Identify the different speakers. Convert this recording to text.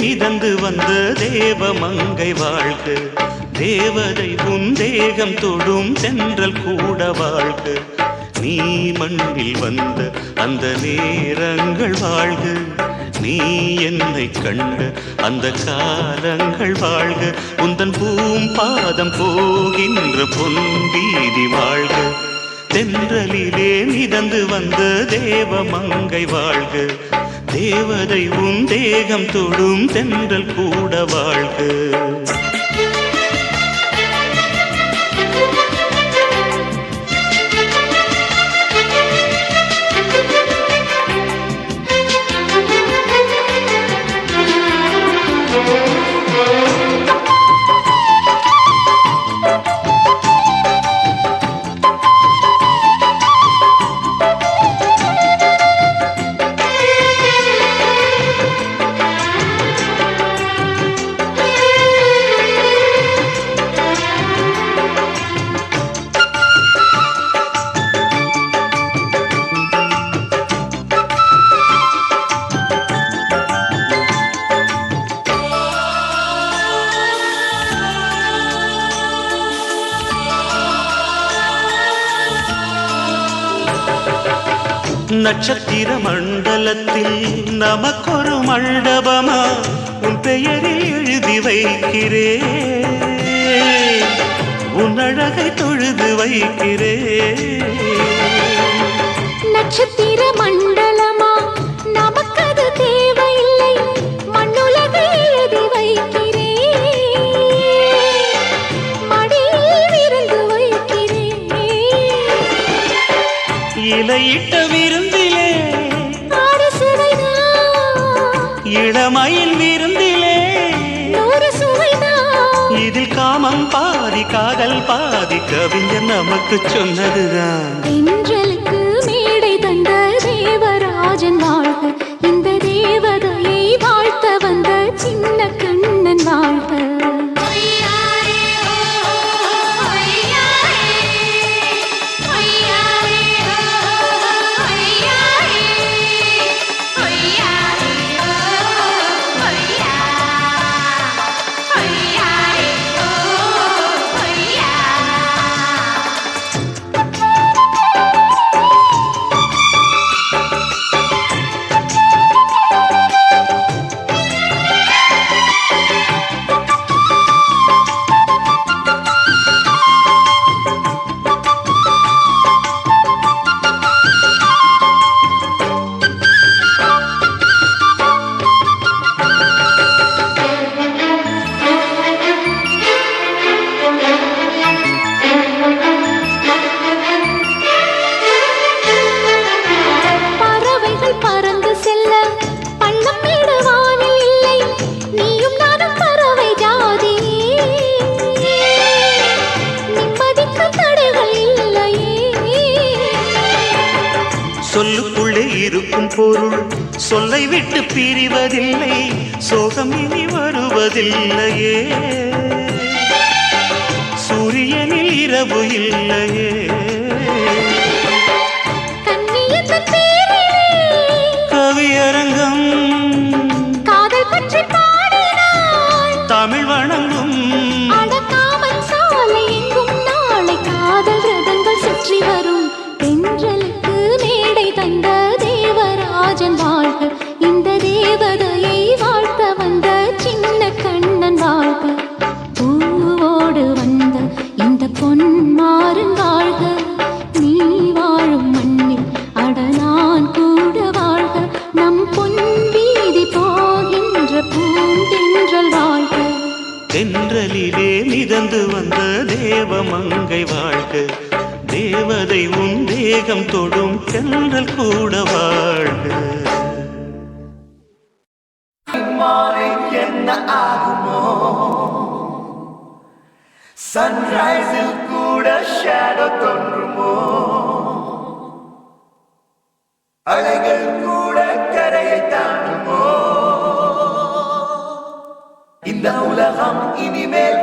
Speaker 1: மிதந்து வந்த தேவ மங்கை வாழ்க. தேவதை உன் தேகம் தொடும் தென்றல் கூட வாழ்க. நீ மண்ணில் வந்த அந்த நேரங்கள் வாழ்க. நீ என்னை கண்ட அந்த காலங்கள் வாழ்க. உந்தன் பூம்பாதம் போகின்ற பொன் வீதி வாழ்க. தென்றலிலே மிதந்து வந்த தேவ மங்கை வாழ்க. தேவதை உன் தேகம் தொடும் தென்றல் கூட வாழ்க. நட்சத்திர மண்டலத்தில் நமக்கொரு மண்டபமா உன் பெயரில் எழுதி வைக்கிறேன். உன் அழகை தொழுது வைக்கிறேன்.
Speaker 2: நட்சத்திர மண்டலமா நமக்கது தேவையில்லை. மண்ணுலகை எழுதி வைக்கிறேன். மடியில் விருந்து வைக்கிறேன்.
Speaker 1: இலையிட்ட விருந்திலே இளமையில் விருந்திலே
Speaker 2: நூறு சுவைதான்.
Speaker 1: இதில் காமம் பாதி காதல் பாதி கவிஞர் நமக்கு சொன்னதுதான்.
Speaker 2: தென்றலுக்கு மேடை தந்த தேவராஜன் வாழ்க. இந்த தேவதையை வாழ்த்த வந்த சின்ன கண்ணன் வாழ்க.
Speaker 1: சொல்லுக்குள்ளே இருக்கும் பொருள் சொல்லை விட்டு பிரிவதில்லை. சோகம் இனி வருவதில்லையே. சூரியனில் இரவு இல்லையே. கவியரங்கம்
Speaker 2: காதல் பற்றி பாடினாள்.
Speaker 1: தமிழ் வணங்கும்
Speaker 2: அடக்காமல் சாலை எங்கும் நாளை காதல் ரதங்கள் சுற்றி வரும். தென்றலுக்கு மேடை தந்த தேவராஜன் வாழ்க. இந்த தேவதையை வாழ்த்த வந்த சின்ன கண்ணன் வாழ்க. பூவோடு வந்த இந்த பொன்மாறன் வாழ்க. நீ வாழும் மண்ணில் அட நான் கூட வாழ்க. நம் பொன் வீதி போகின்ற பூந்தென்றல் வாழ்க.
Speaker 1: தென்றலிலே மிதந்து வந்த தேவ மங்கை வாழ்க. தேவதை உன் தேகம் தொடும் தென்றல் கூட வாழ்க.
Speaker 3: என்ன ஆகுமோ? சன்ரைஸில் கூட ஷேடோ தோன்றுமோ? அலைகள் கூட கரையை தாண்டுமோ? இந்த உலகம் இனிமேல்